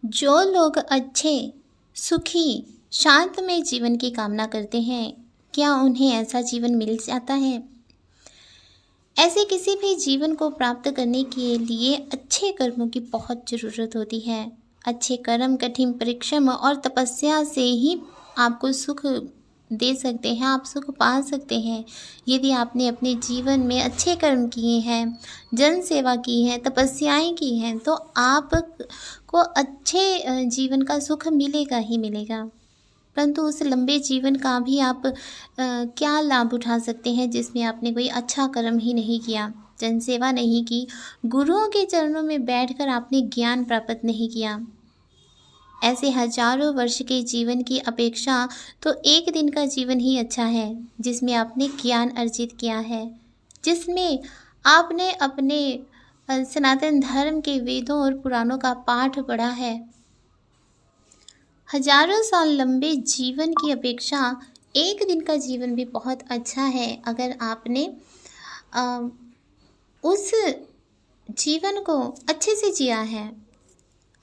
जो लोग अच्छे, सुखी, शांतमय जीवन की कामना करते हैं, क्या उन्हें ऐसा जीवन मिल जाता है? ऐसे किसी भी जीवन को प्राप्त करने के लिए अच्छे कर्मों की बहुत ज़रूरत होती है। अच्छे कर्म, कठिन परिश्रम और तपस्या से ही आपको सुख दे सकते हैं, आप सुख पा सकते हैं। यदि आपने अपने जीवन में अच्छे कर्म किए हैं, जन सेवा की है, तपस्याएं की हैं, तो आपको अच्छे जीवन का सुख मिलेगा ही मिलेगा। परंतु उस लंबे जीवन का भी आप क्या लाभ उठा सकते हैं जिसमें आपने कोई अच्छा कर्म ही नहीं किया, जनसेवा नहीं की, गुरुओं के चरणों में बैठकर आपने ज्ञान प्राप्त नहीं किया। ऐसे हजारों वर्ष के जीवन की अपेक्षा तो एक दिन का जीवन ही अच्छा है, जिसमें आपने ज्ञान अर्जित किया है, जिसमें आपने अपने सनातन धर्म के वेदों और पुराणों का पाठ पढ़ा है। हजारों साल लंबे जीवन की अपेक्षा एक दिन का जीवन भी बहुत अच्छा है अगर आपने अ, उस जीवन को अच्छे से जिया है,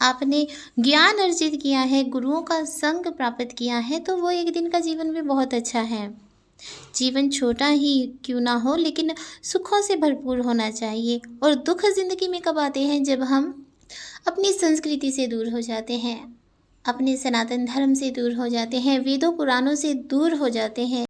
आपने ज्ञान अर्जित किया है, गुरुओं का संग प्राप्त किया है, तो वो एक दिन का जीवन भी बहुत अच्छा है। जीवन छोटा ही क्यों ना हो, लेकिन सुखों से भरपूर होना चाहिए। और दुख ज़िंदगी में कब आते हैं? जब हम अपनी संस्कृति से दूर हो जाते हैं, अपने सनातन धर्म से दूर हो जाते हैं, वेदों पुराणों से दूर हो जाते हैं।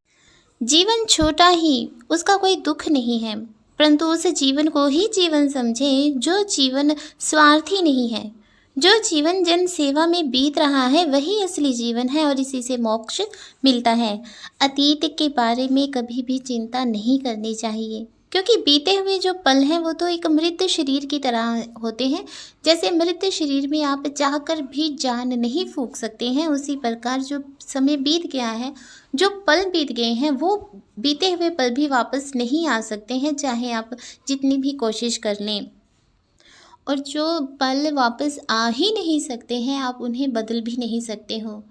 जीवन छोटा ही, उसका कोई दुख नहीं है, परंतु उस जीवन को ही जीवन समझें जो जीवन स्वार्थी नहीं है। जो जीवन जन सेवा में बीत रहा है वही असली जीवन है और इसी से मोक्ष मिलता है। अतीत के बारे में कभी भी चिंता नहीं करनी चाहिए, क्योंकि बीते हुए जो पल हैं वो तो एक मृत शरीर की तरह होते हैं। जैसे मृत शरीर में आप चाहकर भी जान नहीं फूंक सकते हैं, उसी प्रकार जो समय बीत गया है, जो पल बीत गए हैं, वो बीते हुए पल भी वापस नहीं आ सकते हैं, चाहे आप जितनी भी कोशिश कर लें। और जो पल वापस आ ही नहीं सकते हैं, आप उन्हें बदल भी नहीं सकते हो।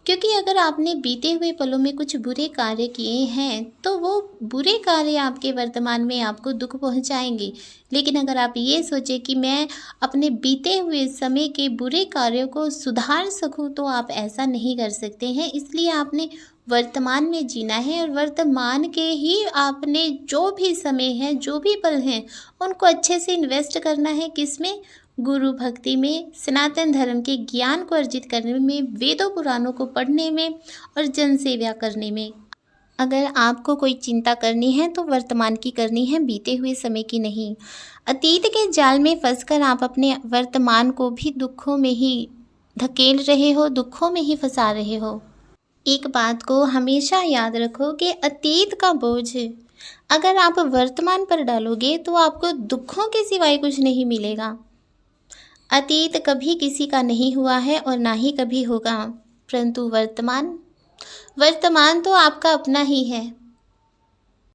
क्योंकि अगर आपने बीते हुए पलों में कुछ बुरे कार्य किए हैं तो वो बुरे कार्य आपके वर्तमान में आपको दुख पहुंचाएंगे। लेकिन अगर आप ये सोचें कि मैं अपने बीते हुए समय के बुरे कार्यों को सुधार सकूं, तो आप ऐसा नहीं कर सकते हैं। इसलिए आपने वर्तमान में जीना है और वर्तमान के ही आपने जो भी समय है, जो भी पल हैं, उनको अच्छे से इन्वेस्ट करना है। किसमें? गुरु भक्ति में, सनातन धर्म के ज्ञान को अर्जित करने में, वेदों पुराणों को पढ़ने में और जन सेवा करने में। अगर आपको कोई चिंता करनी है तो वर्तमान की करनी है, बीते हुए समय की नहीं। अतीत के जाल में फंसकर आप अपने वर्तमान को भी दुखों में ही धकेल रहे हो, दुखों में ही फंसा रहे हो। एक बात को हमेशा याद रखो कि अतीत का बोझ अगर आप वर्तमान पर डालोगे तो आपको दुखों के सिवाय कुछ नहीं मिलेगा। अतीत कभी किसी का नहीं हुआ है और ना ही कभी होगा, परंतु वर्तमान वर्तमान तो आपका अपना ही है।